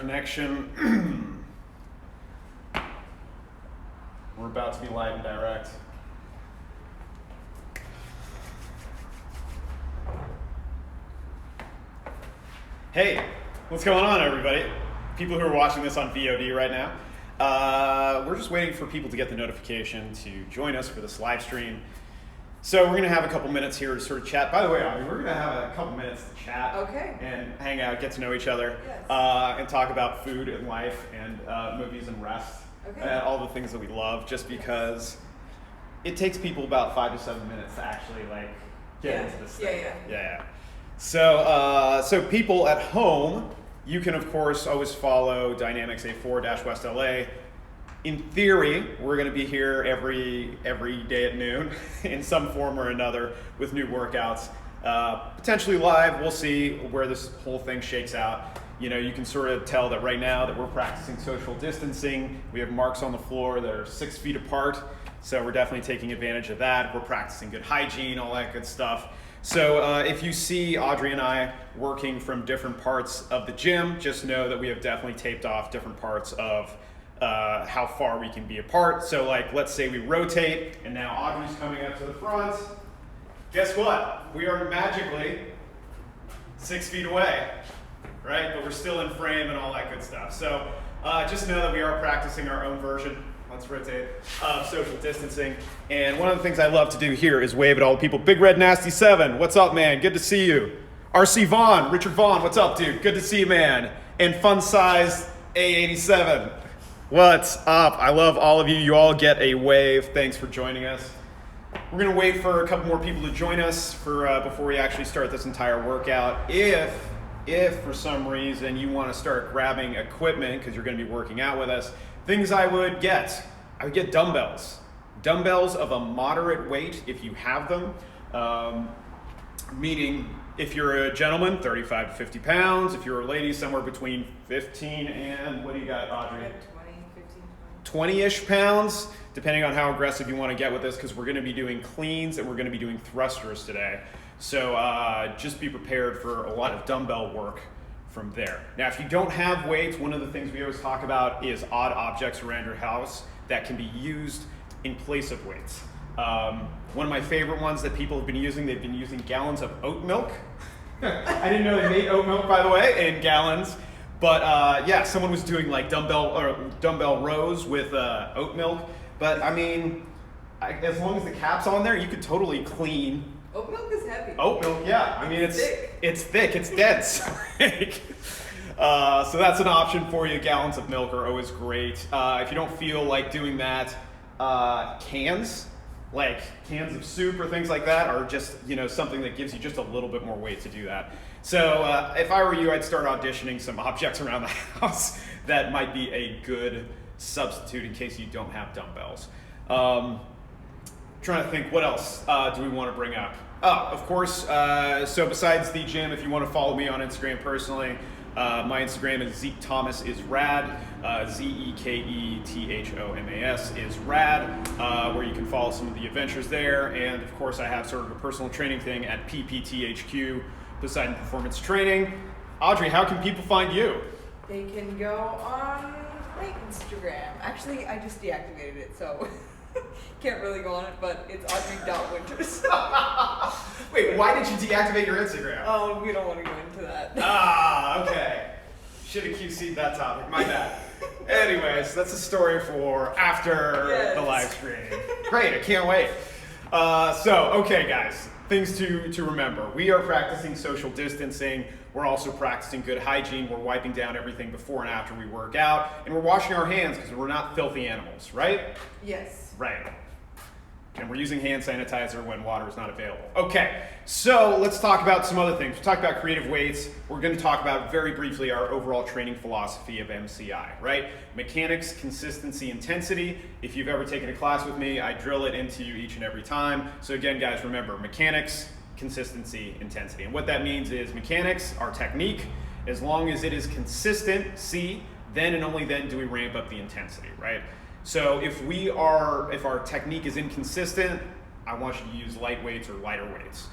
Connection. We're about to be live and direct. Hey, what's going on, everybody? People who are watching this on VOD right now. We're just waiting for people to get the notification to join us for this live stream. So we're going to have a couple minutes here to sort of chat. By the way, Audrey, we're going to have a couple minutes to chat and hang out, get to know each other, and talk about food and life and movies and rest, all the things that we love, just because it takes people about 5 to 7 minutes to actually get into this thing. Yeah. So people at home, you can of course always follow Dynamix A4-West LA. In theory, we're going to be here every day at noon in some form or another with new workouts. Potentially live, we'll see where this whole thing shakes out. You know, you can sort of tell that right now that we're practicing social distancing. We have marks on the floor that are 6 feet apart, so we're definitely taking advantage of that. We're practicing good hygiene, all that good stuff. So if you see Audrey and I working from different parts of the gym, just know that we have definitely taped off different parts of how far we can be apart. So let's say we rotate and now Audrey's coming up to the front. Guess what? We are magically 6 feet away, right? But we're still in frame and all that good stuff. So just know that we are practicing our own version, let's rotate, of social distancing. And one of the things I love to do here is wave at all the people. Big Red Nasty 7, what's up, man? Good to see you. RC Vaughn, Richard Vaughn, what's up, dude? Good to see you, man. And Fun Size A87. What's up? I love all of you. You all get a wave. Thanks for joining us. We're going to wait for a couple more people to join us before we actually start this entire workout. If for some reason you want to start grabbing equipment because you're going to be working out with us, things I would get dumbbells. Dumbbells of a moderate weight if you have them, meaning if you're a gentleman, 35 to 50 pounds. If you're a lady, somewhere between 15 and, what do you got, Audrey? 20-ish pounds, depending on how aggressive you want to get with this, because we're going to be doing cleans and we're going to be doing thrusters today. So just be prepared for a lot of dumbbell work from there. Now, if you don't have weights, one of the things we always talk about is odd objects around your house that can be used in place of weights. One of my favorite ones that people have been using, they've been using gallons of oat milk. I didn't know they made oat milk, by the way, in gallons. But yeah, someone was doing dumbbell rows with oat milk. But I mean, as long as the cap's on there, you could totally clean. Oat milk is heavy. Oat milk, yeah. I mean, it's thick, it's dense. So that's an option for you. Gallons of milk are always great. If you don't feel like doing that, cans of soup or things like that are just, something that gives you just a little bit more weight to do that. So if I were you, I'd start auditioning some objects around the house that might be a good substitute in case you don't have dumbbells. Trying to think, what else do we want to bring up? Oh, of course, so besides the gym, if you want to follow me on Instagram personally, my Instagram is Zeke Thomas is rad, ZekeThomas is rad, where you can follow some of the adventures there. And of course, I have sort of a personal training thing at PPTHQ, Poseidon Performance Training. Audrey, how can people find you? They can go on my Instagram. Actually, I just deactivated it, so can't really go on it, but it's Audrey.Winters. Wait, why did you deactivate your Instagram? Oh, we don't want to go into that. Okay. Should have QC'd that topic. My bad. Anyways, that's a story for after the live stream. Great, I can't wait. Okay, guys, things to remember. We are practicing social distancing. We're also practicing good hygiene. We're wiping down everything before and after we work out. And we're washing our hands because we're not filthy animals, right? Yes. Right. And we're using hand sanitizer when water is not available. Okay, so let's talk about some other things. We'll talk about creative weights. We're going to talk about very briefly our overall training philosophy of MCI, right? Mechanics, consistency, intensity. If you've ever taken a class with me, I drill it into you each and every time. So again, guys, remember, mechanics, consistency, intensity. And what that means is mechanics, our technique, as long as it is consistent, then and only then do we ramp up the intensity, right? So if our technique is inconsistent, I want you to use light weights or lighter weights.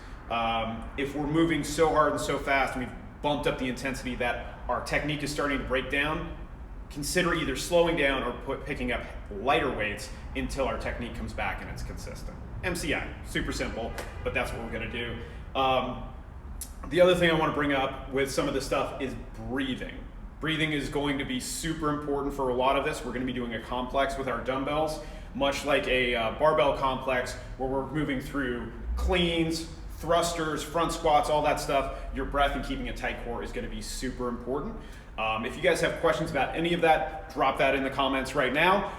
If we're moving so hard and so fast and we've bumped up the intensity that our technique is starting to break down, consider either slowing down or picking up lighter weights until our technique comes back and it's consistent. MCI, super simple, but that's what we're gonna do. The other thing I want to bring up with some of this stuff is breathing. Breathing is going to be super important for a lot of this. We're going to be doing a complex with our dumbbells, much like a barbell complex where we're moving through cleans, thrusters, front squats, all that stuff. Your breath and keeping a tight core is going to be super important. If you guys have questions about any of that, drop that in the comments right now.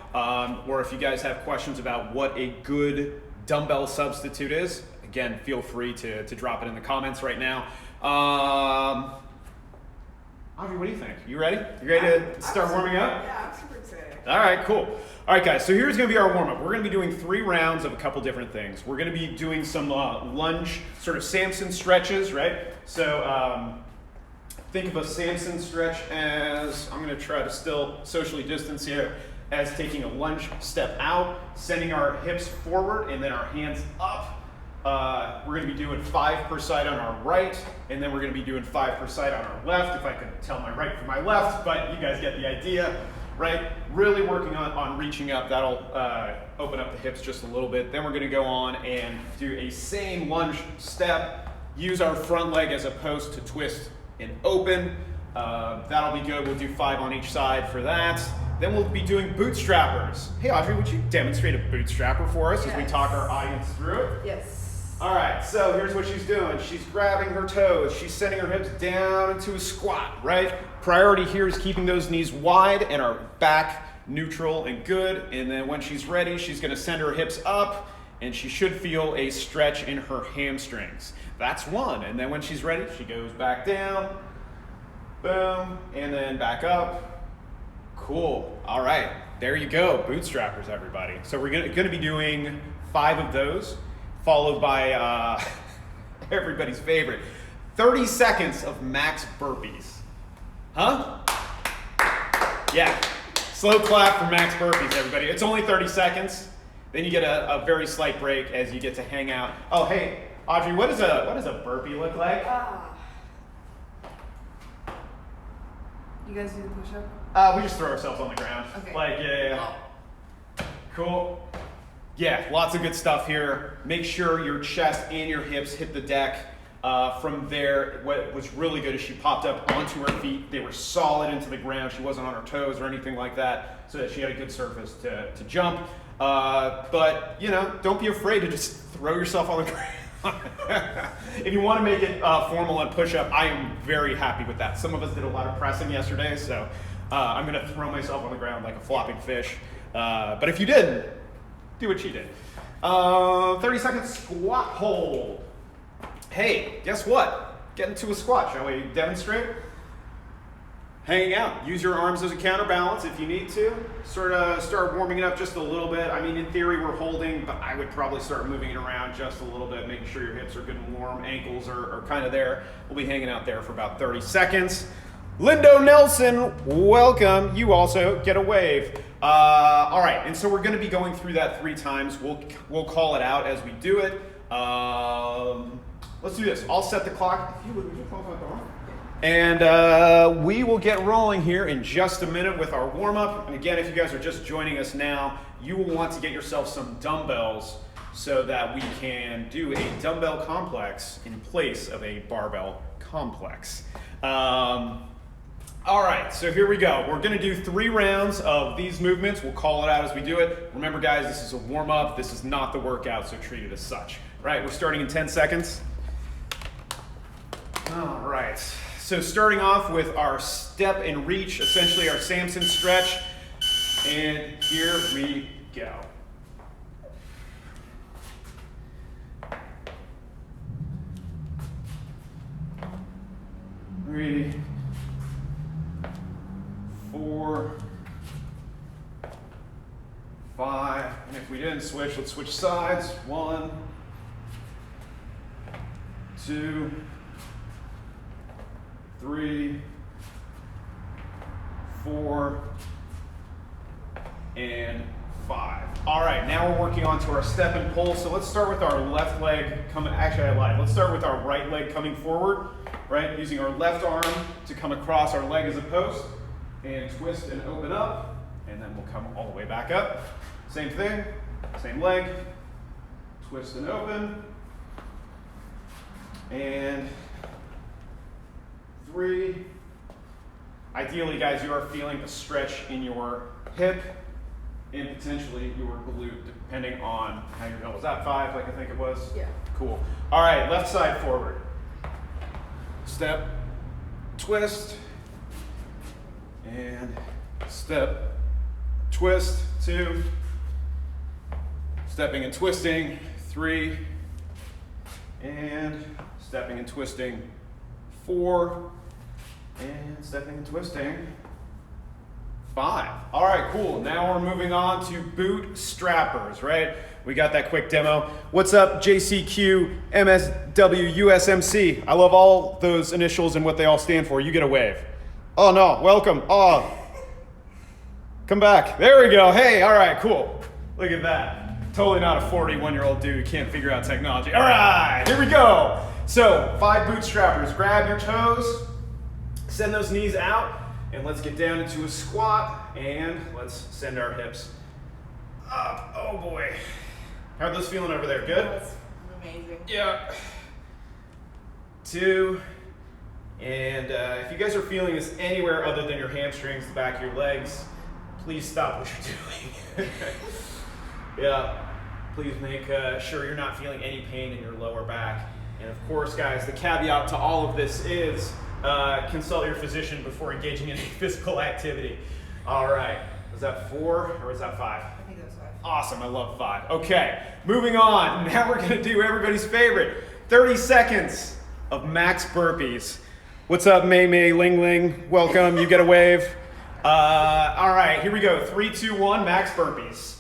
Or if you guys have questions about what a good dumbbell substitute is, again, feel free to drop it in the comments right now. Audrey, what do you think? You ready? You ready to start warming up? Yeah, I'm super excited. All right, cool. All right, guys, so here's gonna be our warm-up. We're gonna be doing 3 rounds of a couple different things. We're gonna be doing some lunge, sort of Samson stretches, right? So think of a Samson stretch as, I'm gonna try to still socially distance here, as taking a lunge step out, sending our hips forward and then our hands up. We're going to be doing 5 per side on our right, and then we're going to be doing 5 per side on our left, if I could tell my right from my left, but you guys get the idea, right? Really working on reaching up. That'll open up the hips just a little bit. Then we're going to go on and do a same lunge step, use our front leg as a post to twist and open. That'll be good. We'll do 5 on each side for that. Then we'll be doing bootstrappers. Hey Audrey, would you demonstrate a bootstrapper for us as we talk our audience through it? Yes. All right, so here's what she's doing. She's grabbing her toes. She's sending her hips down into a squat, right? Priority here is keeping those knees wide and our back neutral and good. And then when she's ready, she's gonna send her hips up and she should feel a stretch in her hamstrings. That's 1. And then when she's ready, she goes back down, boom, and then back up. Cool. All right, there you go. Bootstrappers, everybody. So we're gonna be doing 5 of those, followed by everybody's favorite, 30 seconds of max burpees. Huh? Yeah. Slow clap for max burpees, everybody. It's only 30 seconds. Then you get a very slight break as you get to hang out. Oh, hey, Audrey, what does a burpee look like? You guys do the push-up? We just throw ourselves on the ground. Okay. Like, yeah. Cool. Yeah, lots of good stuff here. Make sure your chest and your hips hit the deck. From there, what was really good is she popped up onto her feet. They were solid into the ground. She wasn't on her toes or anything like that, so that she had a good surface to jump. But, you know, don't be afraid to just throw yourself on the ground. If you want to make it formal and push-up, I am very happy with that. Some of us did a lot of pressing yesterday, so I'm going to throw myself on the ground like a flopping fish. But if you didn't, do what she did. 30 second squat hold. Hey, guess what? Get into a squat. Shall we demonstrate? Hanging out. Use your arms as a counterbalance if you need to. Sort of start warming it up just a little bit. I mean, in theory, we're holding, but I would probably start moving it around just a little bit, making sure your hips are good and warm, ankles are kind of there. We'll be hanging out there for about 30 seconds. Lindo Nelson, welcome. You also get a wave. All right, and so we're going to be going through that 3 times. We'll call it out as we do it. Let's do this. I'll set the clock. If you would you close that door? And we will get rolling here in just a minute with our warm-up. And again, if you guys are just joining us now, you will want to get yourself some dumbbells so that we can do a dumbbell complex in place of a barbell complex. All right, so here we go. We're gonna do 3 rounds of these movements. We'll call it out as we do it. Remember guys, this is a warm-up. This is not the workout, so treat it as such. Right, we're starting in 10 seconds. All right, so starting off with our step and reach, essentially our Samson stretch. And here we go. Three, 4, 5, and if we didn't switch, let's switch sides. 1, 2, 3, 4, and 5. All right, now we're working on to our step and pull. So let's start with our left leg coming, actually I lied. Let's start with our right leg coming forward. right? Using our left arm to come across our leg as a post and twist and open up, and then we'll come all the way back up. Same thing, same leg, twist and open, and 3. Ideally, guys, you are feeling a stretch in your hip and potentially your glute, depending on how you're going. Was that 5, like I think it was? Yeah. Cool. All right, left side forward. Step, twist, and step, twist, 2. Stepping and twisting, 3. And stepping and twisting, 4. And stepping and twisting, 5. All right, cool. Now we're moving on to Bootstrappers, right? We got that quick demo. What's up, JCQ, MSW, USMC? I love all those initials and what they all stand for. You get a wave. Oh, no, welcome. Oh, come back. There we go. Hey, all right, cool. Look at that. Totally not a 41-year-old dude who can't figure out technology. All right, here we go. So, 5 Bootstrappers. Grab your toes. Send those knees out, and let's get down into a squat, and let's send our hips up. Oh boy. How are those feeling over there? Good? That's amazing. Yeah. 2. And if you guys are feeling this anywhere other than your hamstrings, the back of your legs, please stop what you're doing. Yeah. Please make sure you're not feeling any pain in your lower back. And of course, guys, the caveat to all of this is consult your physician before engaging in any physical activity. All right, was that 4 or was that 5? I think that was 5. Awesome, I love 5. Okay, moving on. Now we're gonna do everybody's favorite, 30 seconds of max burpees. What's up, May May Ling Ling? Welcome, you get a wave. All right, here we go. 3, 2, 1, max burpees.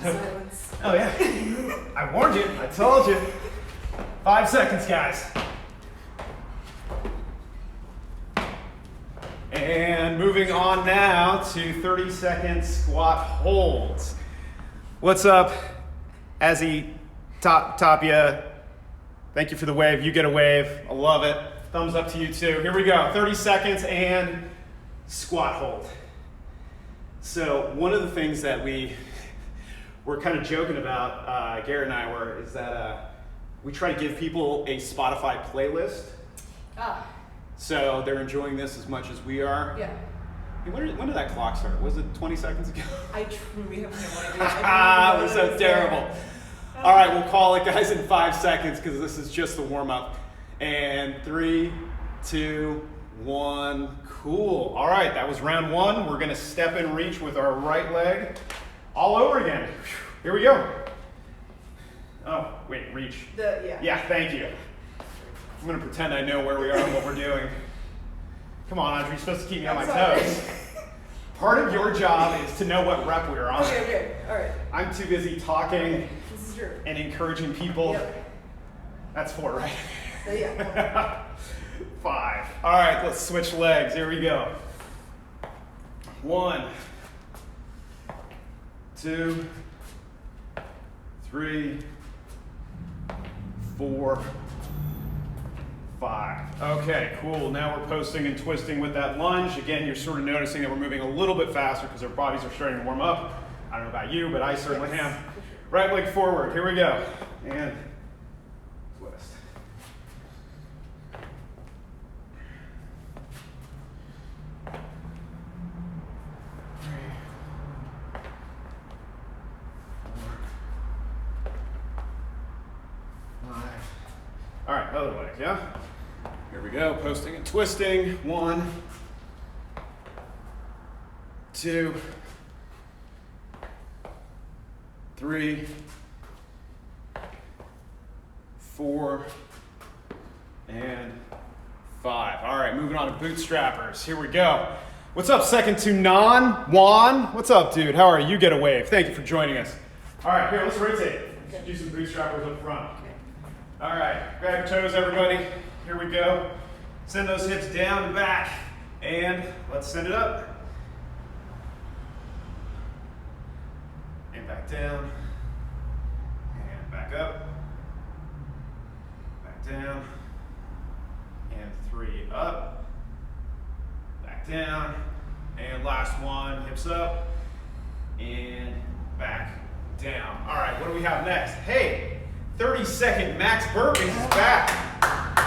Silence. Oh yeah, I warned you, I told you. 5 seconds, guys. And moving on now to 30-second squat holds. What's up, Azzy Tapia? Thank you for the wave, you get a wave, I love it. Thumbs up to you too. Here we go, 30 seconds and squat hold. So one of the things that we're kind of joking about, Garrett and I were, is that we try to give people a Spotify playlist. Ah. So they're enjoying this as much as we are. Yeah. Hey, when did that clock start? Was it 20 seconds ago? I truly have no idea. Ah, it was so terrible. All right, we'll call it, guys, in 5 seconds because this is just the warm-up. And 3, 2, 1, cool. All right, that was round 1. We're gonna step and reach with our right leg. All over again. Here we go. Oh, wait, reach. Yeah, thank you. I'm gonna pretend I know where we are and what we're doing. Come on, Audrey, you're supposed to keep me on my toes. Part of your job is to know what rep we're on. Okay, all right. I'm too busy talking This is true. and encouraging people. Yep. That's 4, right? Yeah. 5. All right, let's switch legs. Here we go. 1, 2, 3, 4, 5. Okay, cool. Now we're posting and twisting with that lunge. Again, you're sort of noticing that we're moving a little bit faster because our bodies are starting to warm up. I don't know about you, but I certainly am. Right leg forward. Here we go. And twist. All right, other leg, yeah? Here we go, posting and twisting. 1, 2, 3, 4, and 5. All right, moving on to Bootstrappers. Here we go. What's up, second to none? Juan, what's up, dude? How are you? You get a wave. Thank you for joining us. All right, here, let's rotate. Let's do some bootstrappers up front. Okay. All right, grab your toes, everybody. Here we go. Send those hips down and back, and let's send it up. And back down, and back up, back down, and 3 up, back down, and last one, hips up, and back down. All right, what do we have next? Hey, 30-second max burpees is back.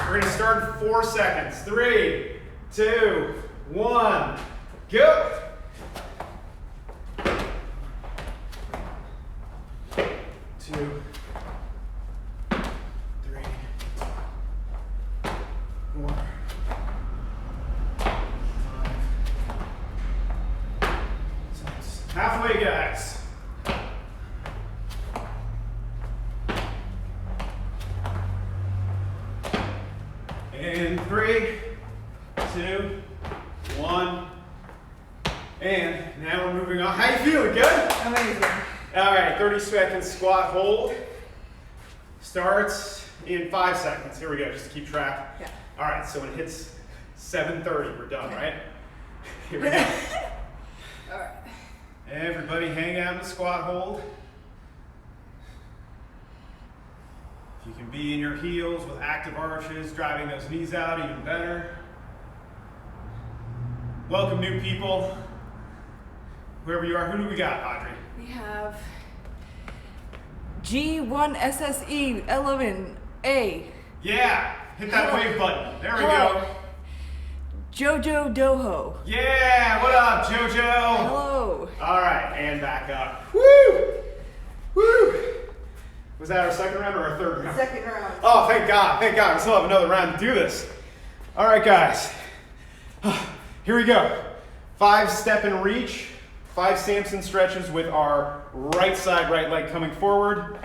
We're gonna start in 4 seconds. 3, 2, 1, go. 2, 3, 4, 5, 6. Halfway, guys. And 3, 2, 1. And now we're moving on. How you feeling? Good? Amazing. All right, 30-second squat hold. Starts in 5 seconds. Here we go, just to keep track. Yeah. All right, so when it hits 7:30, we're done, Okay. right? Here we go. All right. Everybody hang out in the squat hold. If you can be in your heels with active arches, driving those knees out, even better. Welcome, new people. Whoever you are, who do we got, Audrey? We have G1SSE11A. Yeah, hit that Hello. wave button. There we Hello. go. Jojo Doho. Yeah, what up, JoJo? Hello. All right, and back up. Woo! Woo! Was that our second round or our third round? Second round. Oh, thank God, thank God. We still have another round to do this. All right, guys. Here we go. 5 step and reach. 5 Samson stretches with our right side, right leg coming forward.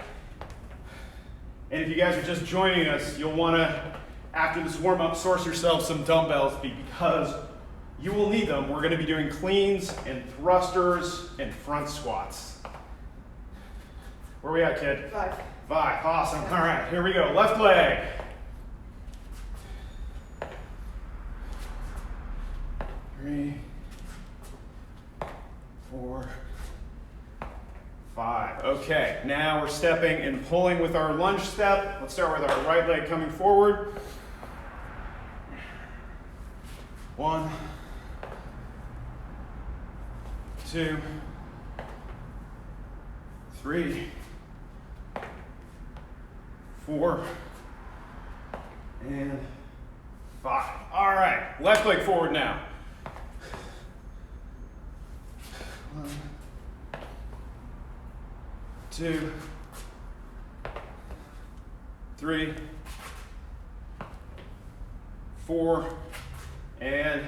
And if you guys are just joining us, you'll want to, after this warm up, source yourself some dumbbells because you will need them. We're going to be doing cleans and thrusters and front squats. Where we at, kid? 5. 5, awesome. All right, here we go. Left leg. 3, 4, 5. Okay, now we're stepping and pulling with our lunge step. Let's start with our right leg coming forward. 1, 2, 3, 4, and 5. All right, left leg forward now. 1, 2, 3, 4, and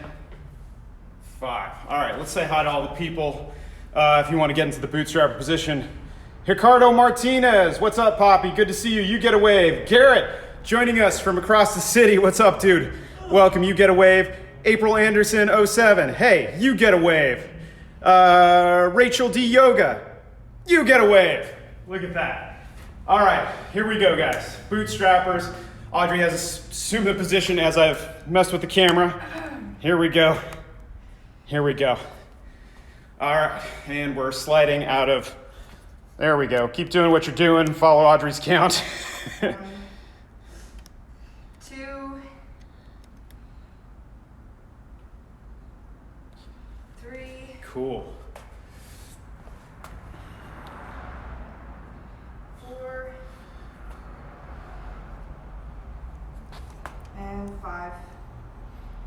5. All right, let's say hi to all the people. If you want to get into the bootstrapper position. Ricardo Martinez, what's up, Poppy? Good to see you. You get a wave. Garrett, joining us from across the city. What's up, dude? Welcome. You get a wave. April Anderson, 07. Hey, you get a wave. Rachel D. Yoga, you get a wave. Look at that. All right, here we go, guys. Bootstrappers. Audrey has assumed the position as I've messed with the camera. Here we go. Here we go. All right, and we're sliding out of, there we go. Keep doing what you're doing. Follow Audrey's count. 1, 2, 3. Cool. 4 and 5.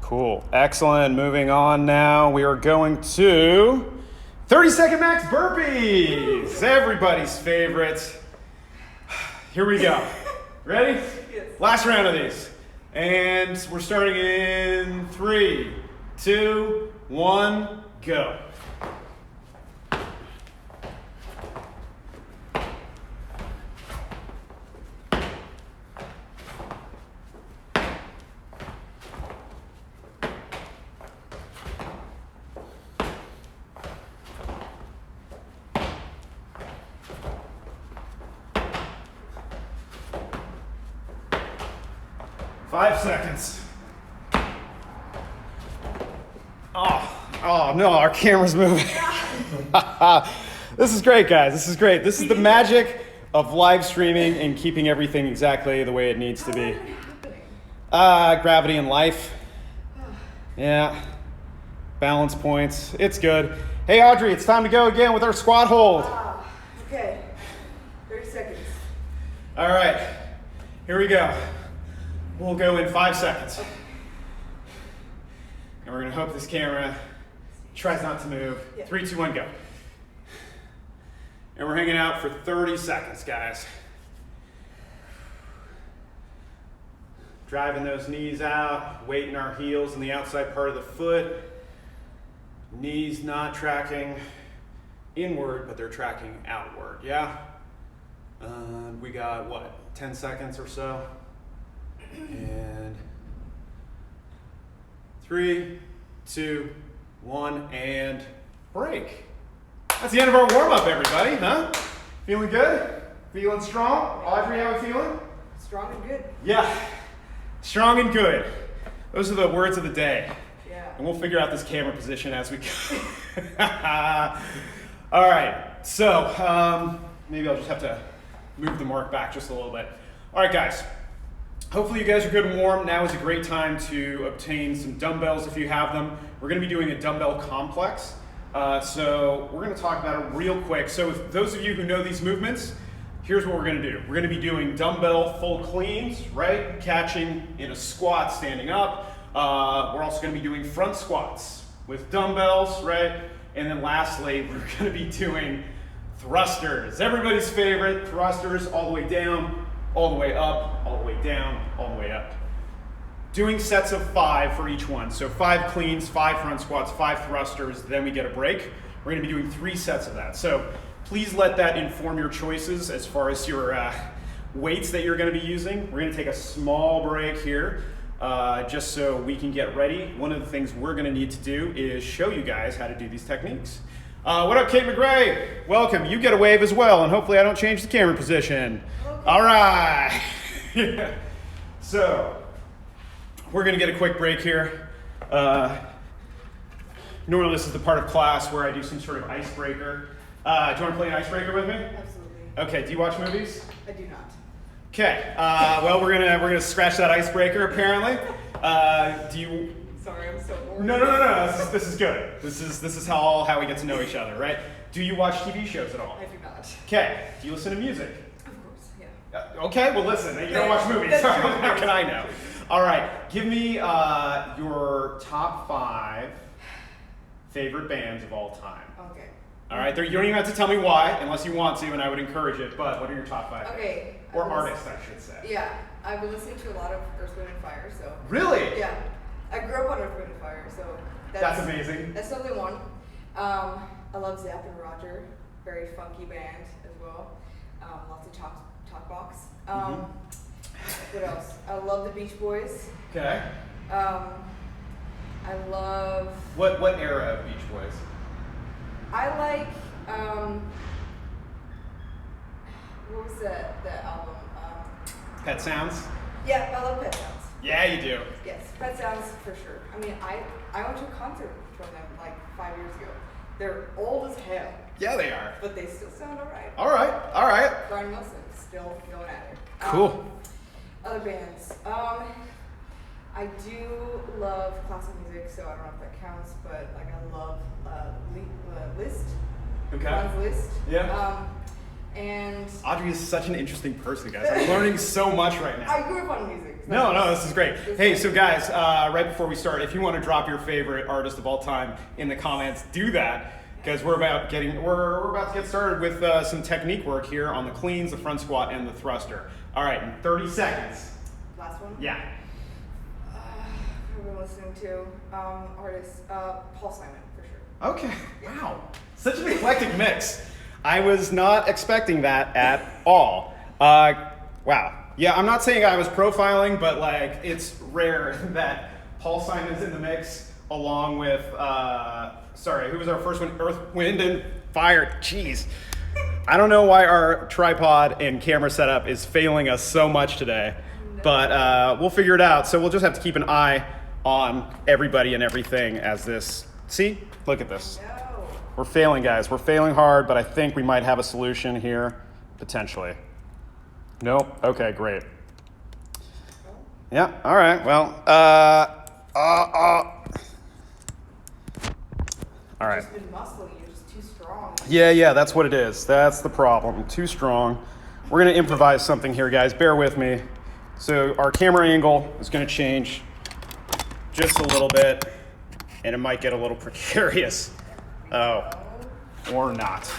Cool. Excellent. Moving on now. We are going to 30-second max burpees. Everybody's favorite. Here we go. Ready? Yes. Last round of these. And we're starting in 3, 2, 1, go. 5 seconds. Oh no, our camera's moving. This is great, guys. This is great. This is the magic of live streaming and keeping everything exactly the way it needs to be. Gravity and life. Yeah. Balance points. It's good. Hey, Audrey, it's time to go again with our squat hold. Okay. 30 seconds. All right. Here we go. We'll go in 5 seconds. And we're going to hope this camera tries not to move. 3, 2, 1, go. And we're hanging out for 30 seconds, guys. Driving those knees out, weighting our heels in the outside part of the foot. Knees not tracking inward, but they're tracking outward, yeah? We got, what, 10 seconds or so? And 3, 2, 1, and break. That's the end of our warm-up, everybody, huh? Feeling good? Feeling strong? Audrey, how are we feeling? Strong and good. Yeah, strong and good. Those are the words of the day. Yeah. And we'll figure out this camera position as we go. All right, so maybe I'll just have to move the mark back just a little bit. All right, guys. Hopefully you guys are good and warm. Now is a great time to obtain some dumbbells if you have them. We're going to be doing a dumbbell complex. So we're going to talk about it real quick. So if those of you who know these movements, here's what we're going to do. We're going to be doing dumbbell full cleans, right? Catching in a squat, standing up. We're also going to be doing front squats with dumbbells, right? And then lastly, we're going to be doing thrusters. Everybody's favorite, thrusters all the way down, all the way up, all the way down, all the way up. Doing sets of 5 for each one. So 5 cleans, 5 front squats, 5 thrusters, then we get a break. We're going to be doing 3 sets of that. So please let that inform your choices as far as your weights that you're going to be using. We're going to take a small break here just so we can get ready. One of the things we're going to need to do is show you guys how to do these techniques. What up, Kate McGray? Welcome. You get a wave as well, and hopefully I don't change the camera position. Okay. All right. So we're going to get a quick break here. Normally this is the part of class where I do some sort of icebreaker. Do you want to play an icebreaker with me? Absolutely. Okay, do you watch movies? I do not. Okay, well we're gonna scratch that icebreaker apparently. Do you? Sorry, I'm so bored. No. This is good. This is how we get to know each other, right? Do you watch TV shows at all? I do not. Okay. Do you listen to music? Of course, yeah. Okay, well listen, you don't watch movies, so how can I know? All right, give me your top 5 favorite bands of all time. Okay. All right, you don't even have to tell me why, unless you want to, and I would encourage it, but what are your top 5? Okay. Or artists, I should say. Yeah, I've been listening to a lot of Earth, Wind & Fire, so. Really? Yeah. I grew up on Earth, Wind & Fire, so. That's amazing. That's definitely one. I love Zapp and Roger, very funky band as well. Lots of talk box. What else? I love the Beach Boys. Okay. I love. What era of Beach Boys? I like. What was the album? Pet Sounds? Yeah, I love Pet Sounds. Yeah, you do. Yes, Pet Sounds for sure. I mean, I went to a concert from them like 5 years ago. They're old as hell. Yeah, they are. But they still sound alright. All right. Brian Wilson, still going at it. Cool. Other bands. I do love classical music, so I don't know if that counts, but like I love Liszt. Okay. Franz Liszt. Yeah. And Audrey is such an interesting person, guys. I'm learning so much right now. I grew up on music. No, this is great. Hey, so guys, right before we start, if you want to drop your favorite artist of all time in the comments, do that, because we're about to get started with some technique work here on the cleans, the front squat, and the thruster. All right, in 30 seconds. Last one? Yeah. Who have been listening to? Artists, Paul Simon, for sure. Okay, wow. Such an eclectic mix. I was not expecting that at all. Wow. Yeah, I'm not saying I was profiling, but like it's rare that Paul Simon's in the mix along with, who was our first one? Earth, Wind, and Fire. Jeez. I don't know why our tripod and camera setup is failing us so much today. No. but we'll figure it out. So we'll just have to keep an eye on everybody and everything as this, see, look at this. No. We're failing, guys. We're failing hard, but I think we might have a solution here, potentially. Nope, okay, great. Yeah, all right, well, all right. You've just been muscling, you're just too strong. Yeah, that's what it is. That's the problem. Too strong. We're going to improvise something here, guys. Bear with me. So our camera angle is going to change just a little bit, and it might get a little precarious. Oh, or not.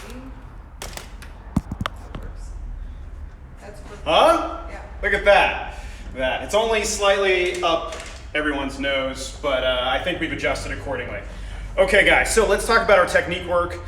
That's perfect. Huh? Yeah. Look at that. It's only slightly up everyone's nose, but I think we've adjusted accordingly. Okay, guys, so let's talk about our technique work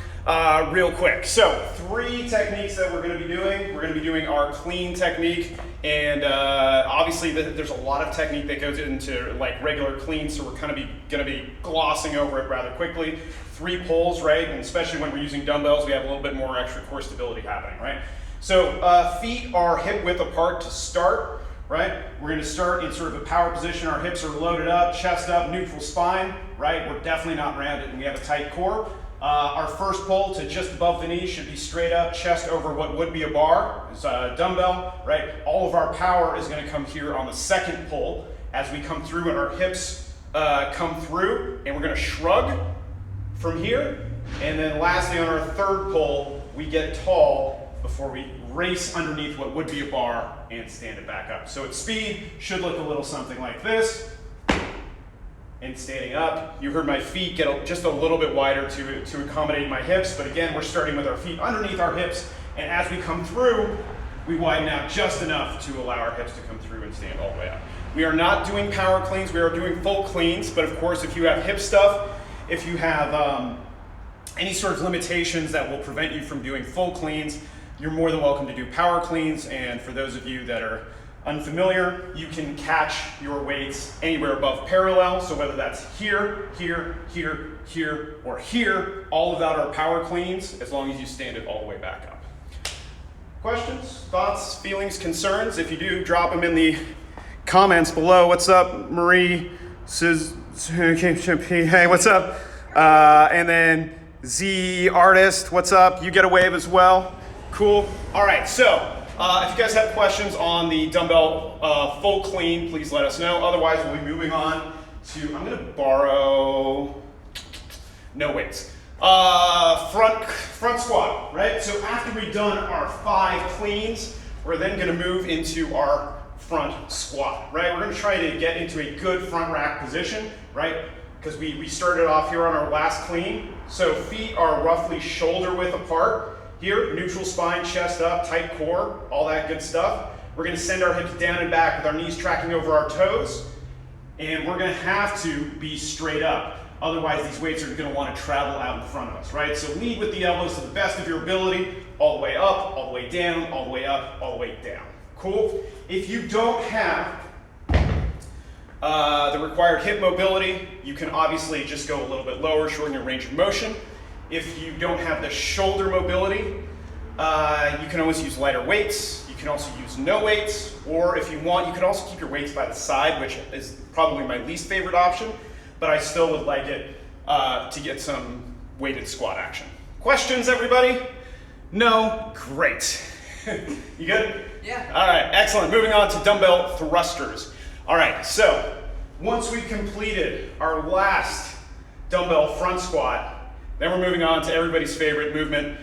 real quick. So 3 techniques that we're going to be doing. We're going to be doing our clean technique, and obviously there's a lot of technique that goes into like regular clean, so we're kind of going to be glossing over it rather quickly. 3 pulls, right? And especially when we're using dumbbells, we have a little bit more extra core stability happening, right? So feet are hip width apart to start. Right? We're going to start in sort of a power position. Our hips are loaded up, chest up, neutral spine, right? We're definitely not rounded and we have a tight core. Our first pull to just above the knee should be straight up, chest over what would be a bar. It's a dumbbell, right? All of our power is going to come here on the second pull as we come through and our hips come through, and we're going to shrug from here. And then lastly, on our third pull, we get tall before we race underneath what would be a bar and stand it back up. So at speed, should look a little something like this. And standing up, you heard my feet get just a little bit wider to accommodate my hips, but again, we're starting with our feet underneath our hips, and as we come through, we widen out just enough to allow our hips to come through and stand all the way up. We are not doing power cleans, we are doing full cleans, but of course, if you have hip stuff, if you have any sort of limitations that will prevent you from doing full cleans, you're more than welcome to do power cleans. And for those of you that are unfamiliar, you can catch your weights anywhere above parallel. So whether that's here, here, here, here, or here, all of that are power cleans as long as you stand it all the way back up. Questions, thoughts, feelings, concerns? If you do, drop them in the comments below. What's up, Marie? Hey, what's up? And then Z Artist, what's up? You get a wave as well. Cool. All right, so if you guys have questions on the dumbbell full clean, please let us know. Otherwise, we'll be moving on to, I'm going to borrow, no weights. Front squat, right? So after we've done our 5 cleans, we're then going to move into our front squat, right? We're going to try to get into a good front rack position, right? Because we started off here on our last clean. So feet are roughly shoulder width apart. Here, neutral spine, chest up, tight core, all that good stuff. We're going to send our hips down and back with our knees tracking over our toes. And we're going to have to be straight up. Otherwise, these weights are going to want to travel out in front of us, right? So lead with the elbows to the best of your ability, all the way up, all the way down, all the way up, all the way down. Cool? If you don't have the required hip mobility, you can obviously just go a little bit lower, shorten your range of motion. If you don't have the shoulder mobility, you can always use lighter weights. You can also use no weights, or if you want, you can also keep your weights by the side, which is probably my least favorite option, but I still would like it to get some weighted squat action. Questions, everybody? No? Great. You good? Yeah. All right, excellent. Moving on to dumbbell thrusters. All right, so once we've completed our last dumbbell front squat, then we're moving on to everybody's favorite movement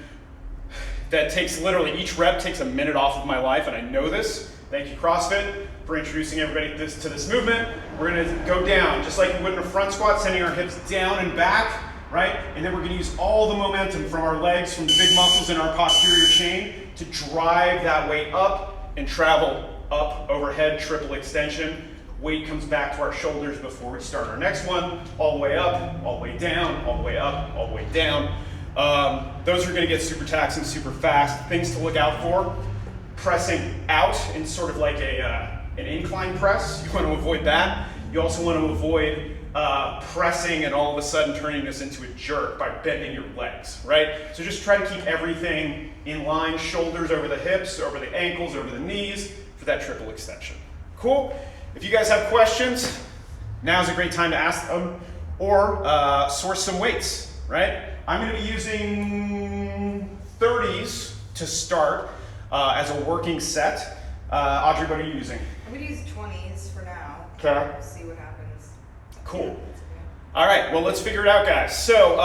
that takes literally, each rep takes a minute off of my life, and I know this. Thank you, CrossFit, for introducing everybody to this movement. We're gonna go down, just like we would in a front squat, sending our hips down and back, right? And then we're gonna use all the momentum from our legs, from the big muscles in our posterior chain, to drive that weight up and travel up overhead, triple extension. Weight comes back to our shoulders before we start our next one. All the way up, all the way down, all the way up, all the way down. Those are going to get super taxing super fast. Things to look out for: pressing out in sort of like an incline press. You want to avoid that. You also want to avoid pressing and all of a sudden turning this into a jerk by bending your legs, right? So just try to keep everything in line, shoulders over the hips, over the ankles, over the knees for that triple extension. Cool. If you guys have questions, now's a great time to ask them or source some weights, right? I'm going to be using 30s to start as a working set. Audrey, what are you using? I'm going to use 20s for now. Okay. See what happens. Cool. All right, well, let's figure it out, guys. So,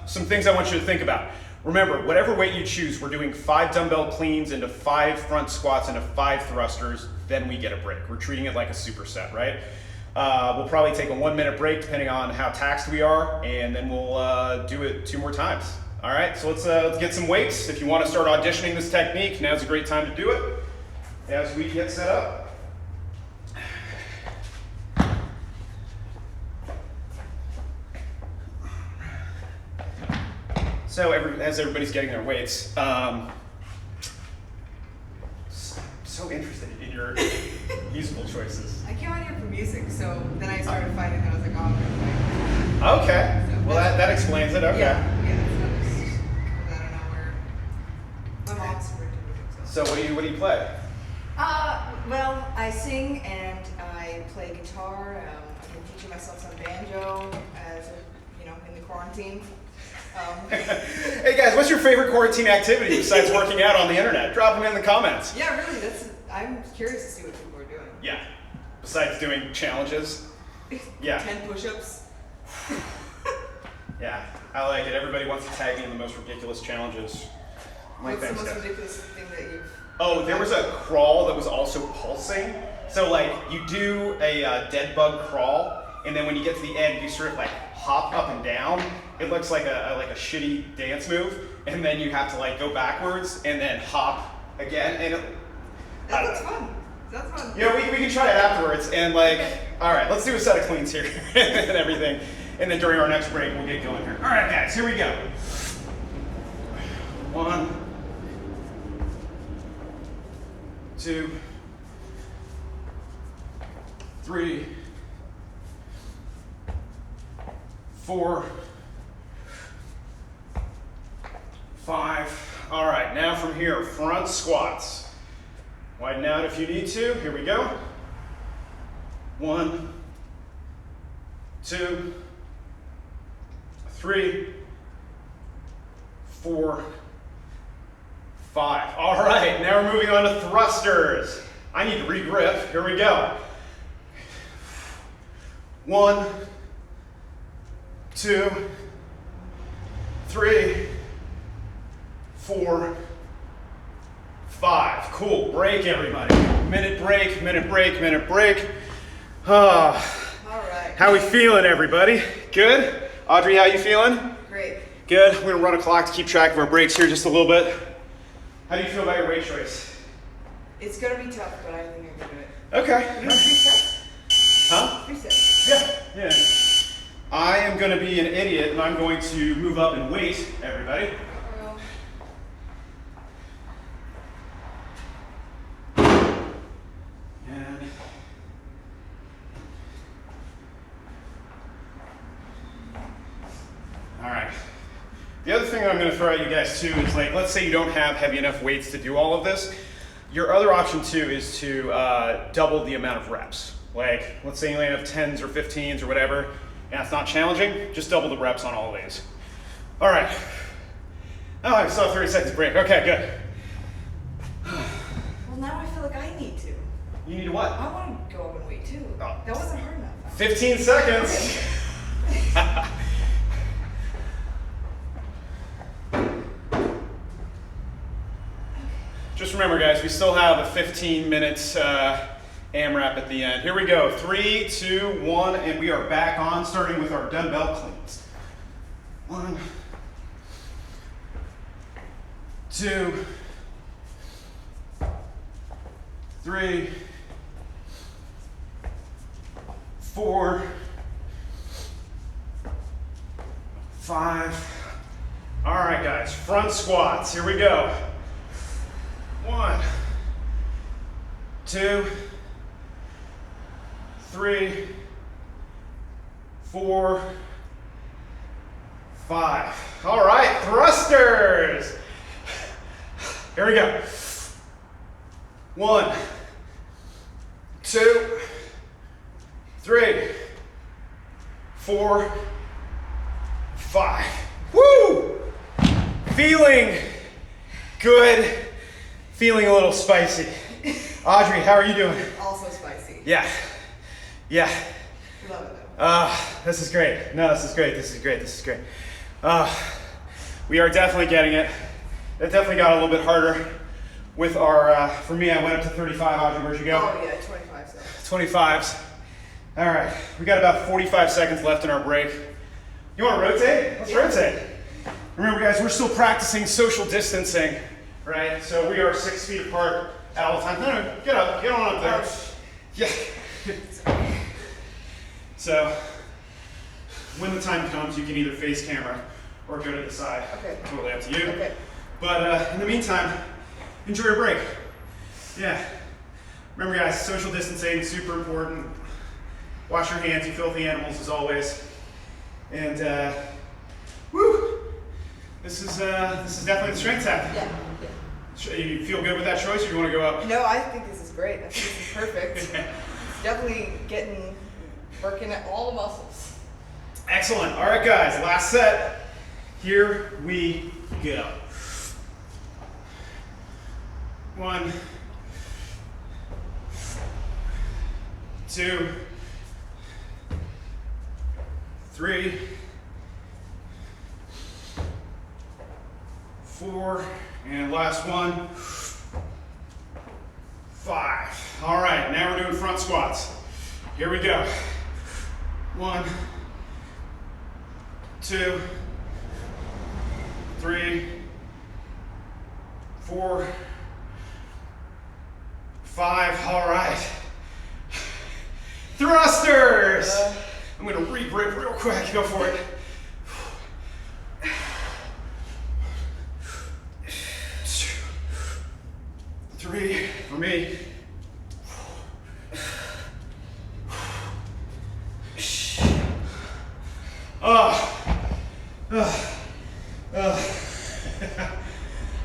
some things I want you to think about. Remember, whatever weight you choose, we're doing 5 dumbbell cleans into 5 front squats into 5 thrusters, then we get a break. We're treating it like a superset, right? We'll probably take a 1-minute break depending on how taxed we are, and then we'll do it 2 more times. All right, so let's get some weights. If you want to start auditioning this technique, now's a great time to do it as we get set up. So as everybody's getting their weights, so interested in your musical choices. I came out here for music, so then I started fighting and I was like, oh, I'm going to fight. Okay, So well that explains it, okay. Yeah, it's not just because I don't know where. My mom's super into music, so. So what do you play? Well, I sing and I play guitar. I've been teaching myself some banjo as in the quarantine. Hey guys, what's your favorite quarantine activity besides working out on the internet? Drop them in the comments. Yeah, really, I'm curious to see what people are doing. Yeah, besides doing challenges. Yeah. 10 push-ups. Yeah, I like it. Everybody wants to tag me in the most ridiculous challenges. What's the most ridiculous thing that you've... Oh, there was a crawl that was also pulsing. So like you do a dead bug crawl, and then when you get to the end, you sort of like hop up and down. It looks like a shitty dance move, and then you have to like go backwards and then hop again. And that looks fun. That's fun. Yeah, we can try it afterwards. And like, all right, let's do a set of cleans here and everything. And then during our next break, we'll get going here. All right, guys, here we go. 1, 2, 3, 4, 5. All right, now from here, front squats. Widen out if you need to. Here we go. 1, 2, 3, 4, 5. All right, now we're moving on to thrusters. I need to re-grip. Here we go. 1, 2, 3, 4, 5. Cool. Break, everybody. Minute break, minute break, minute break. All right. How we feeling, everybody? Good? Audrey, how you feeling? Great. Good. We're gonna run a clock to keep track of our breaks here just a little bit. How do you feel about your weight choice? It's gonna be tough, but I think I can do it. Okay. You want 3 sets? Huh? 3 sets. Yeah. I am gonna be an idiot and I'm going to move up in weight, everybody. All right. The other thing I'm going to throw at you guys too is like, let's say you don't have heavy enough weights to do all of this. Your other option too is to double the amount of reps. Like, let's say you only have 10s or 15s or whatever, and it's not challenging, just double the reps on all of these. All right. Oh, I saw 30 seconds break. Okay, good. Well, now I feel like I need to. You need to what? I want to go up in weight too. Oh. That wasn't hard enough. 15 seconds. Okay. Just remember, guys, we still have a 15 minutes AMRAP at the end. Here we go. 3, 2, 1, and we are back on, starting with our dumbbell cleans. 1, 2, 3, 4, 5. All right, guys, front squats. Here we go. 1, 2, 3, 4, 5. All right, thrusters. Here we go. 1, 2, 3, 4, 5. Woo! Feeling good, feeling a little spicy. Audrey, how are you doing? Also spicy. Yeah. Love it though. This is great. No, this is great. We are definitely getting it. It definitely got a little bit harder with our, for me, I went up to 35. Audrey, where'd you go? Oh yeah, 25. So. 25s. All right, we got about 45 seconds left in our break. You want to rotate? Let's rotate. Remember, guys, we're still practicing social distancing, right? So we are 6 feet apart at all times. No, get up, get on up there. Yeah. So when the time comes, you can either face camera or go to the side. Okay. Totally up to you. Okay. But in the meantime, enjoy your break. Yeah. Remember, guys, social distancing, super important. Wash your hands, you filthy animals, as always. And woo! This is definitely the strength tap. Yeah. You feel good with that choice, or do you want to go up? No, I think this is great. I think this is perfect. It's definitely working at all the muscles. Excellent. All right, guys, last set. Here we go. 1, 2, 3, 4, and last one, 5. All right, now we're doing front squats. Here we go. 1, 2, 3, 4, 5. All right. Thrusters. I'm gonna re-grip real quick. Go for it. 3 for me.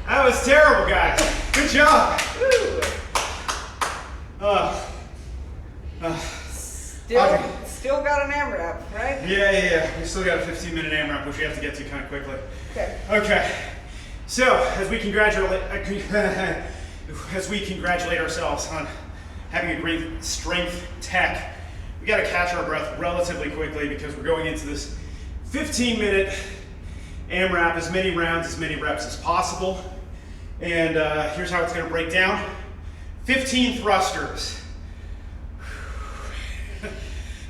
That was terrible, guys. Good job. Still got an AMRAP, right? Yeah. We still got a 15-minute AMRAP, which we have to get to kind of quickly. Okay. So, as we congratulate ourselves on having a great strength tech, we got to catch our breath relatively quickly because we're going into this 15-minute AMRAP, as many rounds, as many reps as possible. And here's how it's going to break down. 15 thrusters,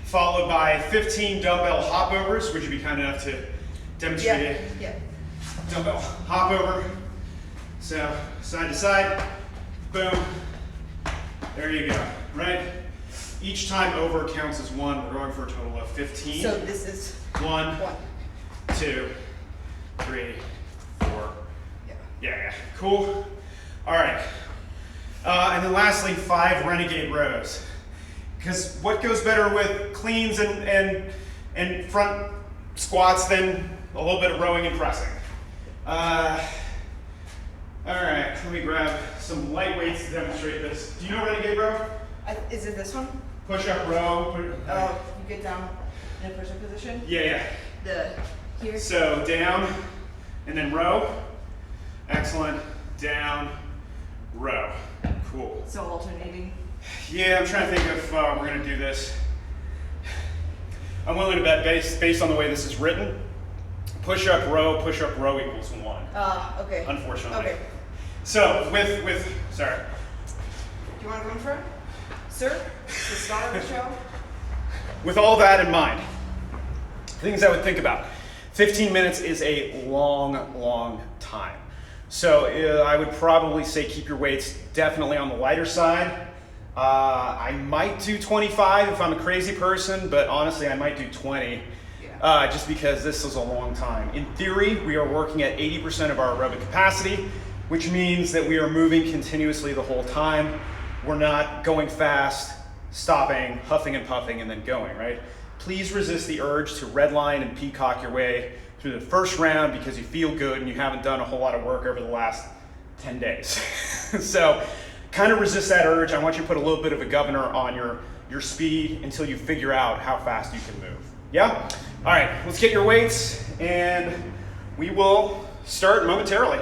followed by 15 dumbbell hopovers. Would you be kind enough to demonstrate it? Yeah. Dumbbell hopover. So side to side, boom. There you go, right? Each time over counts as 1. We're going for a total of 15. So this is 1, 2, 3, 4. Yeah. Cool. All right. And then lastly, 5 renegade rows. Because what goes better with cleans and front squats than a little bit of rowing and pressing? All right, let me grab some light weights to demonstrate this. Do you know renegade row? Is it this one? Push up row. You get down in a push-up position? Yeah. Here? So down and then row. Excellent. Down, row. Cool. So alternating? Yeah, I'm trying to think if we're going to do this. I'm willing to bet based on the way this is written, push up row equals 1. Okay. Unfortunately. Okay. So sorry. Do you want to go in front? Sir, the star of the show? With all that in mind, things I would think about. 15 minutes is a long time. So I would probably say keep your weights definitely on the lighter side. I might do 25 if I'm a crazy person, but honestly I might do 20 just because this is a long time. In theory, we are working at 80% of our aerobic capacity, which means that we are moving continuously the whole time. We're not going fast, stopping, huffing and puffing, and then going, right? Please resist the urge to redline and peacock your way through the first round because you feel good and you haven't done a whole lot of work over the last 10 days. So kind of resist that urge. I want you to put a little bit of a governor on your speed until you figure out how fast you can move. Yeah? All right, let's get your weights and we will start momentarily.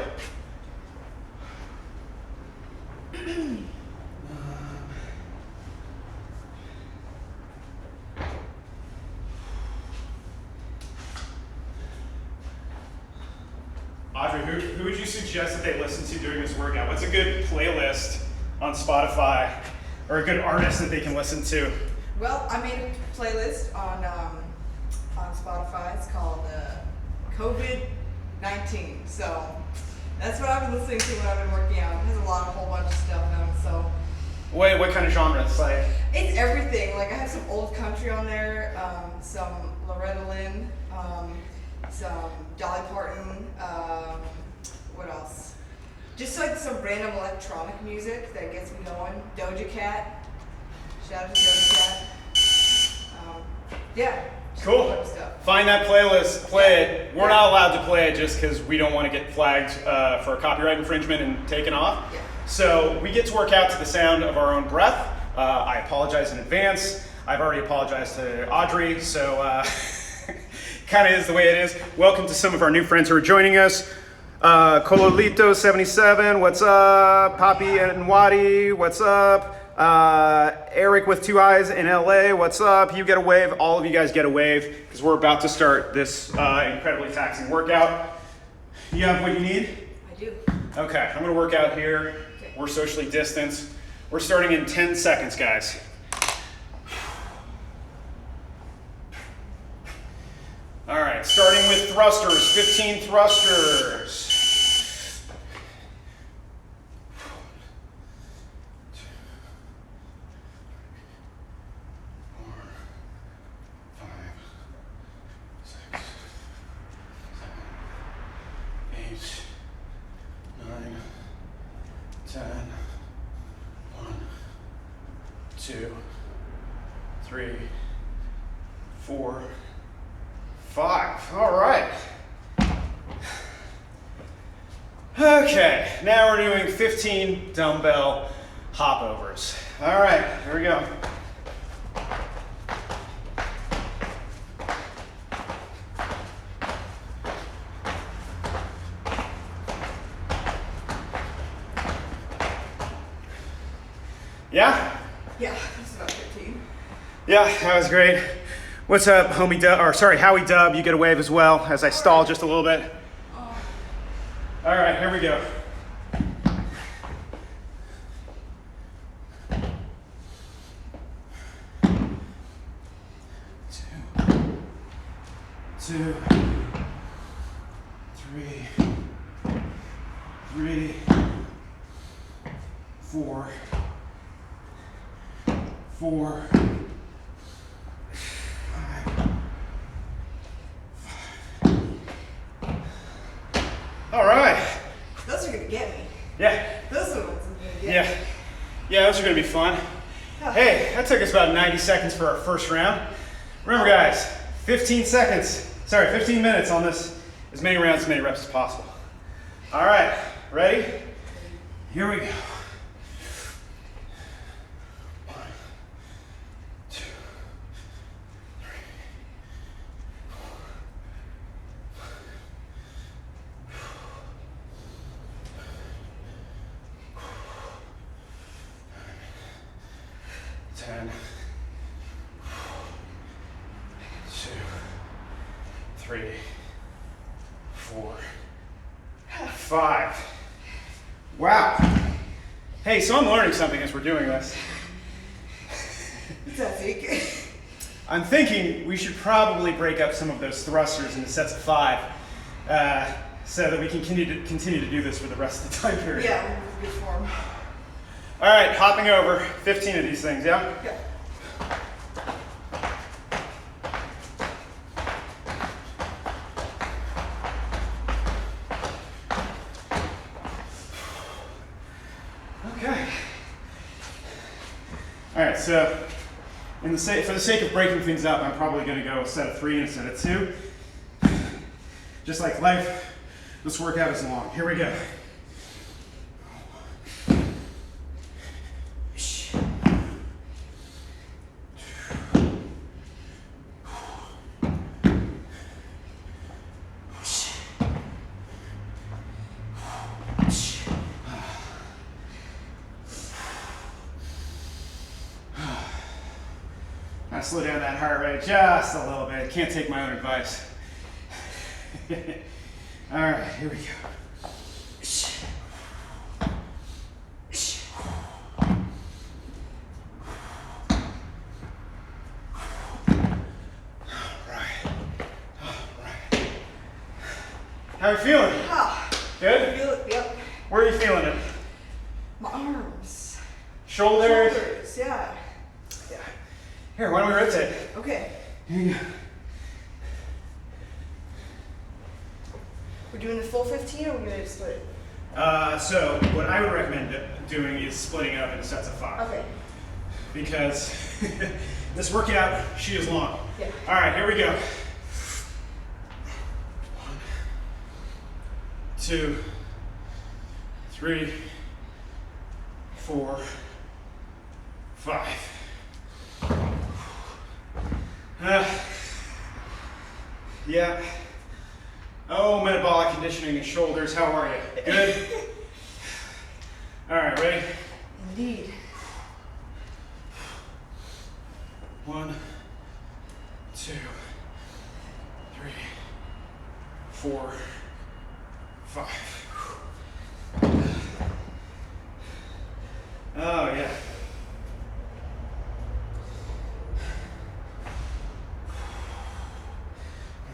Audrey, who would you suggest that they listen to during this workout? What's a good playlist on Spotify or a good artist that they can listen to? Well, I made a playlist on Spotify. It's called COVID-19. So that's what I've been listening to when I've been working out. It has a whole bunch of stuff on it. So what kind of genres? Like it's everything. Like I have some old country on there, some Loretta Lynn, some Dolly Parton. What else? Just like some random electronic music that gets me going. Doja Cat. Shout out to Doja Cat. Yeah. Cool. Find that playlist, play it. We're not allowed to play it just because we don't want to get flagged for copyright infringement and taken off. Yeah. So we get to work out to the sound of our own breath. I apologize in advance. I've already apologized to Audrey, so kind of is the way it is. Welcome to some of our new friends who are joining us. Cololito77, what's up? Poppy and Wadi, what's up? Eric with 2 eyes in LA, what's up? You get a wave. All of you guys get a wave because we're about to start this incredibly taxing workout. You have what you need? I do. Okay, I'm gonna work out here. Okay. We're socially distanced. We're starting in 10 seconds, guys. All right, starting with thrusters, 15 thrusters. 2, 3, 4, 5. All right. Okay, now we're doing 15 dumbbell hopovers. All right, here we go. Yeah? Yeah, that's about 15. Yeah, that was great. What's up, homie Dub, or sorry, Howie Dub, you get a wave as well as I stall just a little bit. All right, here we go. Two, 3, 4, 4, 5. All right. Those are gonna get me. Yeah. Those are the ones that are gonna get me. Yeah, those are gonna be fun. Hey, that took us about 90 seconds for our first round. Remember guys, 15 minutes on this, as many rounds, as many reps as possible. All right, ready? Here we go. 1, 2, 3, 4, 10, 2, 3, 4, 5. Wow. Hey, so I'm learning something as we're doing this. What's that, Zeke? I'm thinking we should probably break up some of those thrusters into sets of 5 so that we can continue to do this for the rest of the time period. Yeah, we're in good form. All right, hopping over 15 of these things, yeah? Yeah. Okay. All right, so for the sake of breaking things up, I'm probably going to go a set of 3 and a set of 2. Just like life, this workout is long. Here we go. to slow down that heart rate just a little bit. Can't take my own advice. All right, here we go. How are you feeling? Ah, Good? I feel it, yep. Where are you feeling it? My arms. Shoulders? Shoulders, yeah. Yeah. Here, why don't we rotate? Okay. Here you go. We're doing the full 15 or we're going to split it? So what I would recommend doing is splitting it up into sets of 5. Okay. Because this workout, she is long. Yeah. All right, here we go. 1, 2, 3, 4, 5. Yeah. Oh, metabolic conditioning and shoulders. How are you? Good? All right, ready? Indeed. 1, 2, 3, 4, 5. Oh, yeah.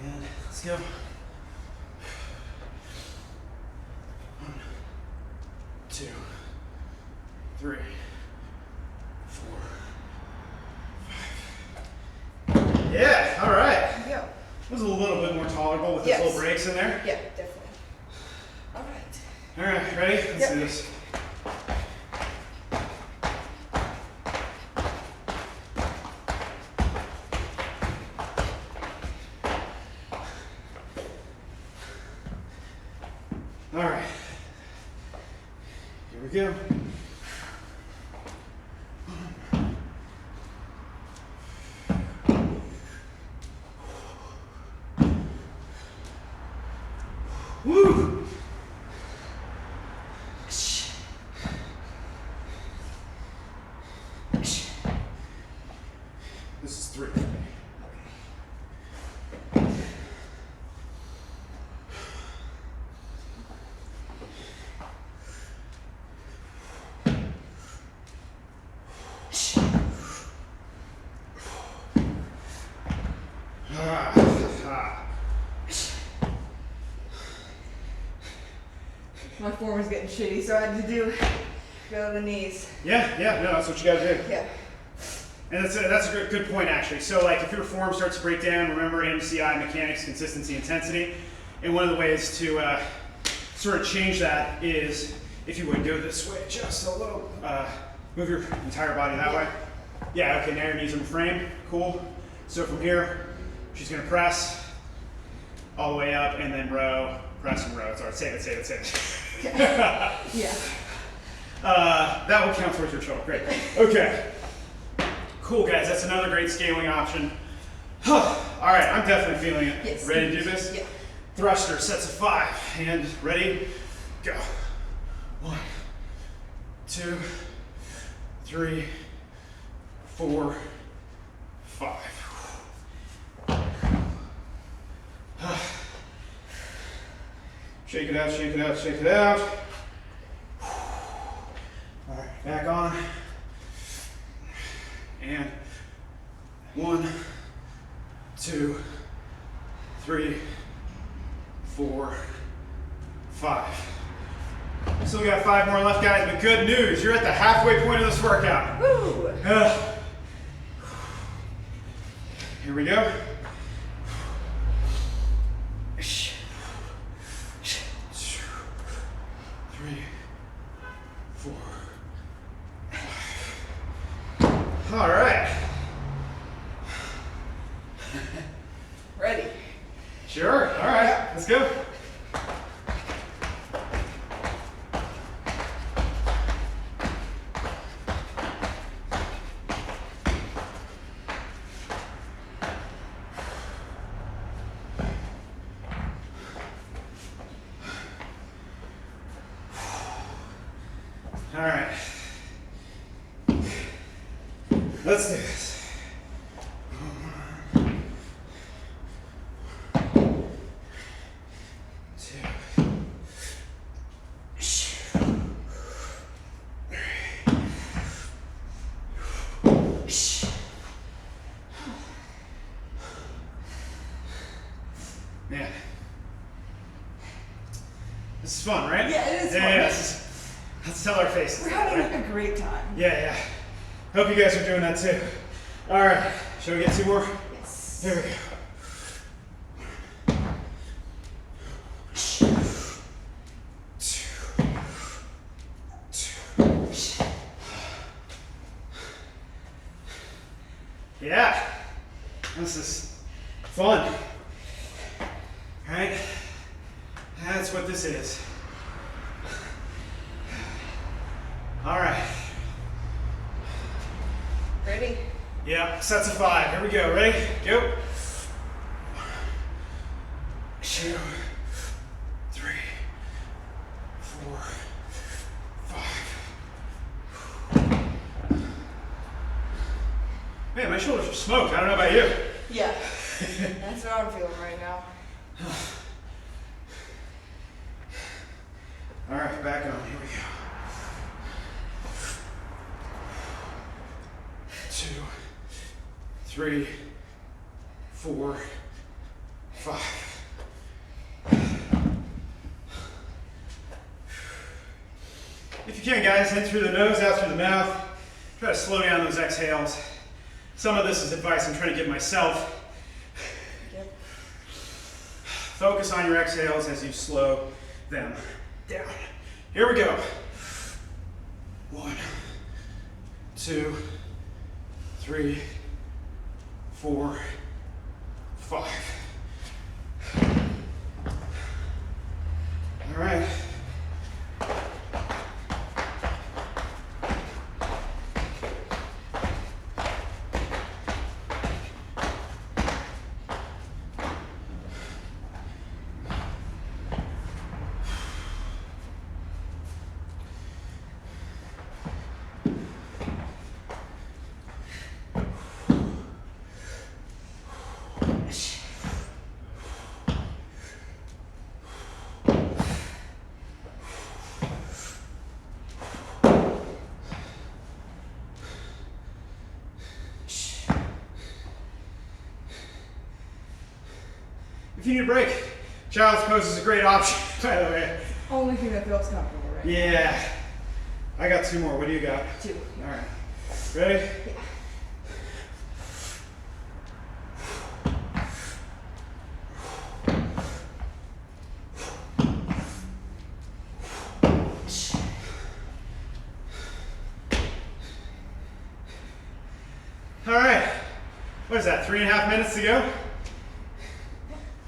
And let's go. 1, 2, 3, 4, 5. Yeah, all right. There you go. It was a little bit more tolerable with those little breaks in there. Yeah, definitely. All right. All right, ready? Let's do this. All right. Here we go. Woo! This is 3. My form was getting shitty, so I had to go to the knees. Yeah, no, that's what you gotta do. Yeah. And that's a good point, actually. So, like, if your form starts to break down, remember MCI, mechanics, consistency, intensity. And one of the ways to sort of change that is, if you would go this way just a little, move your entire body that way. Yeah, okay, now your knees are in frame. Cool. So from here, she's gonna press all the way up and then row, press and row. It's all right, save it. Yeah. That will count towards your total. Great. Okay. Cool, guys. That's another great scaling option. All right, I'm definitely feeling it. Yes. Ready to do this? Yeah. Thruster, sets of 5. And ready? Go. 1, 2, 3, 4, 5. Shake it out, shake it out, shake it out. All right, back on. And 1, 2, 3, 4, 5. Still got 5 more left, guys, but good news. You're at the halfway point of this workout. Woo! Here we go. 3, 4, 5. All right. Ready. Sure. All right. Let's go. All right. Let's do this. Man. This is fun, right? Yeah, it is fun. Yeah, let's tell our faces. We're having right? a great time. Yeah. Hope you guys are doing that too. All right, shall we get 2 more? Yes. Here we go. Yeah, this is fun, right? That's what this is. All right. Ready? Yeah, sets of 5. Here we go. Ready? Go. 1, 2, 3, 4, 5. Man, my shoulders are smoked. I don't know about you. Yeah. That's what I'm feeling right now. All right, back on. Here we go. 2, 3, 4, 5. If you can, guys, in through the nose, out through the mouth. Try to slow down those exhales. Some of this is advice I'm trying to give myself. Yep. Focus on your exhales as you slow them down. Here we go. 1, 2, 3, 4, 5. All right. If you need a break, child's pose is a great option, by the way. Only thing that feels comfortable right now. Yeah. I got 2 more. What do you got? 2. All right. Ready? Yeah. All right. What is that, 3.5 minutes to go?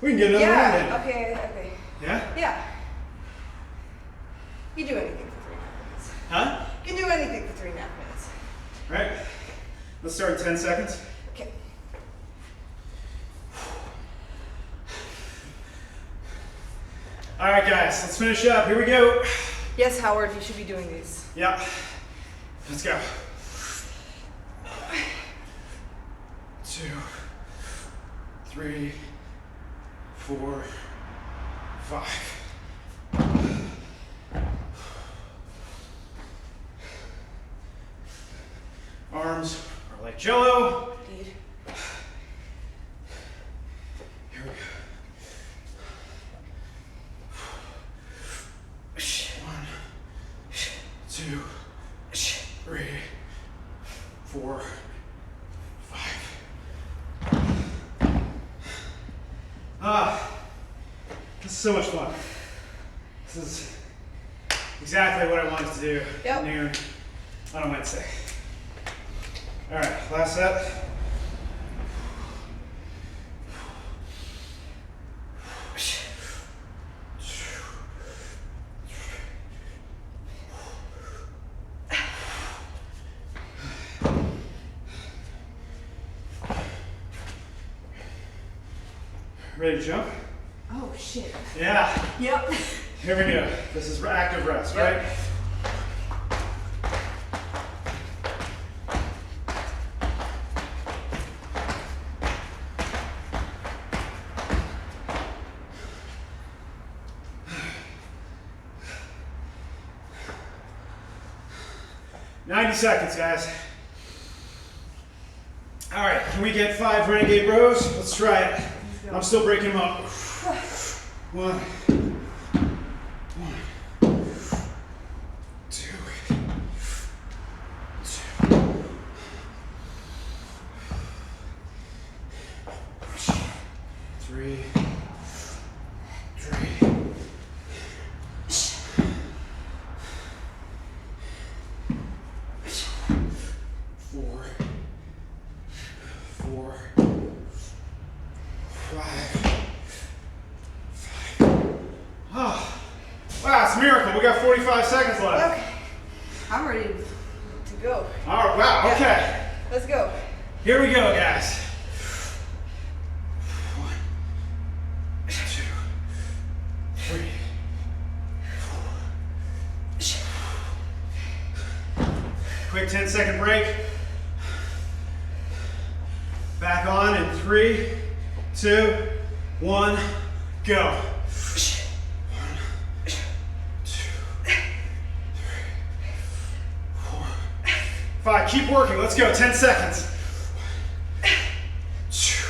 We can get another round in. Yeah, okay. Yeah? Yeah. You do anything for 3.5 minutes. Huh? You can do anything for 3.5 minutes. All right. Let's start in 10 seconds. Okay. All right, guys, let's finish up. Here we go. Yes, Howard, you should be doing these. Yeah. Let's go. 2, 3, 4, 5. Arms are like Jello. Indeed. Here we go. 1, 2, 3, 4, 5. This is so much fun. This is exactly what I wanted to do at noon on a Wednesday. All right, last set. Ready to jump? Oh, shit. Yeah. Yep. Here we go. This is active rest, Yep. right? "90 seconds, guys. All right, can we get 5 renegade rows? Let's try it. go. I'm still breaking them up. 1, 2, 3, 4, 5. Oh, wow, it's a miracle. We got 45 seconds left. Okay. I'm ready to go. All right, wow, Yeah. okay. Let's go. Here we go, guys. 1, 2, 3, 4. Quick 10-second break. Back on in 3, 2, 1, go. 1, 2, 3, 4, 5. Keep working. Let's go. 10 seconds. 1, 2,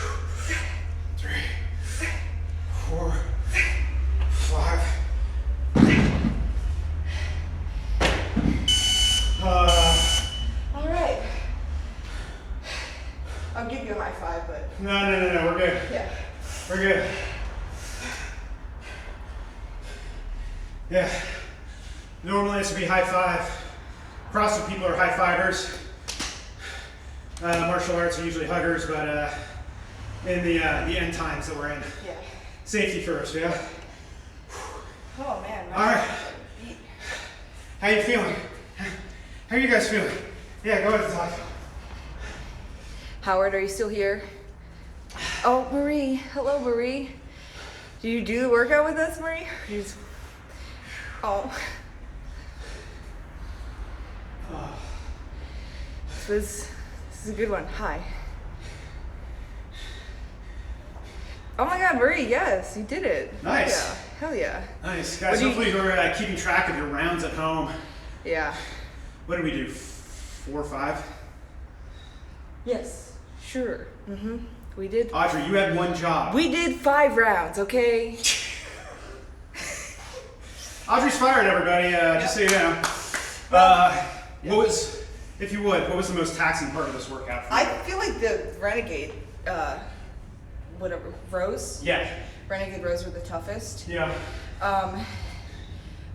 3, 4, 5. All right. I'll give you a high five, but. No, we're good. Yeah. We're good. Yeah. Normally this would be high five. CrossFit people are high fivers. Martial arts are usually huggers, but in the end times that we're in, Yeah. safety first, yeah? Oh man. All right. Beat. How you feeling? How are you guys feeling? Yeah, go ahead and talk. Howard, are you still here? Oh, Marie. Hello, Marie. Did you do the workout with us, Marie? Oh. This is a good one. Hi. Oh my God, Marie, yes, you did it. Nice. Hell yeah. Nice. Guys, hopefully you're keeping track of your rounds at home. Yeah. What did we do? 4 or 5? Yes, sure. Mm-hmm. We did. Audrey, you had one job. We did 5 rounds, okay? Audrey's fired, everybody, just so you know. What was, if you would, what was the most taxing part of this workout for you? I feel like the Renegade, whatever, rows? Yeah. Renegade rows were the toughest. Yeah.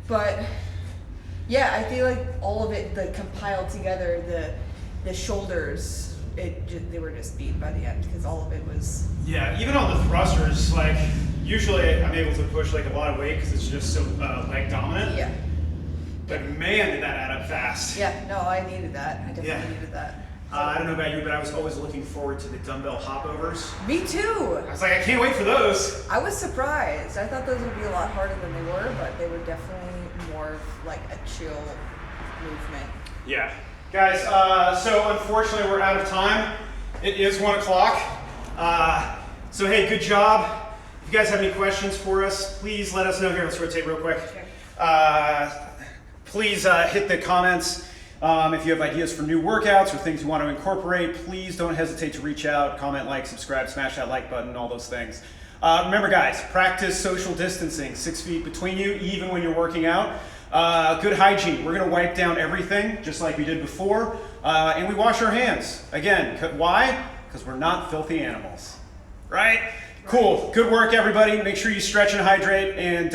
But yeah, I feel like all of it, compiled together, the shoulders, they were just beat by the end because all of it was. Yeah, even on the thrusters, like usually I'm able to push like a lot of weight because it's just so leg dominant. Yeah. But man, did that add up fast. Yeah, no, I needed that. I definitely needed that. I don't know about you, but I was always looking forward to the dumbbell hopovers. Me too. I was like, I can't wait for those. I was surprised. I thought those would be a lot harder than they were, but they were definitely more of like a chill movement. Yeah. Guys, so unfortunately we're out of time. It is 1 o'clock. So hey, good job. If you guys have any questions for us, please let us know. Here, let's rotate real quick. Okay. Please hit the comments. If you have ideas for new workouts or things you want to incorporate, please don't hesitate to reach out, comment, like, subscribe, smash that like button, all those things. Remember guys, practice social distancing, 6 feet between you, even when you're working out. Good hygiene. We're gonna wipe down everything, just like we did before, and we wash our hands. Again, why? Because we're not filthy animals, right? Cool, good work everybody. Make sure you stretch and hydrate, and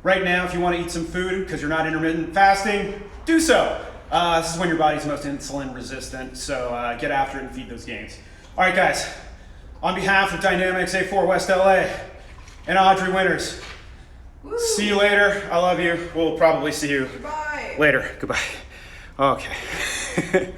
right now, if you want to eat some food, because you're not intermittent fasting, do so. This is when your body's most insulin resistant, so get after it and feed those gains. All right, guys, on behalf of Dynamix A4 West LA and Audrey Winters, Woo. see you later. I love you. We'll probably see you Goodbye. later. Goodbye. Okay.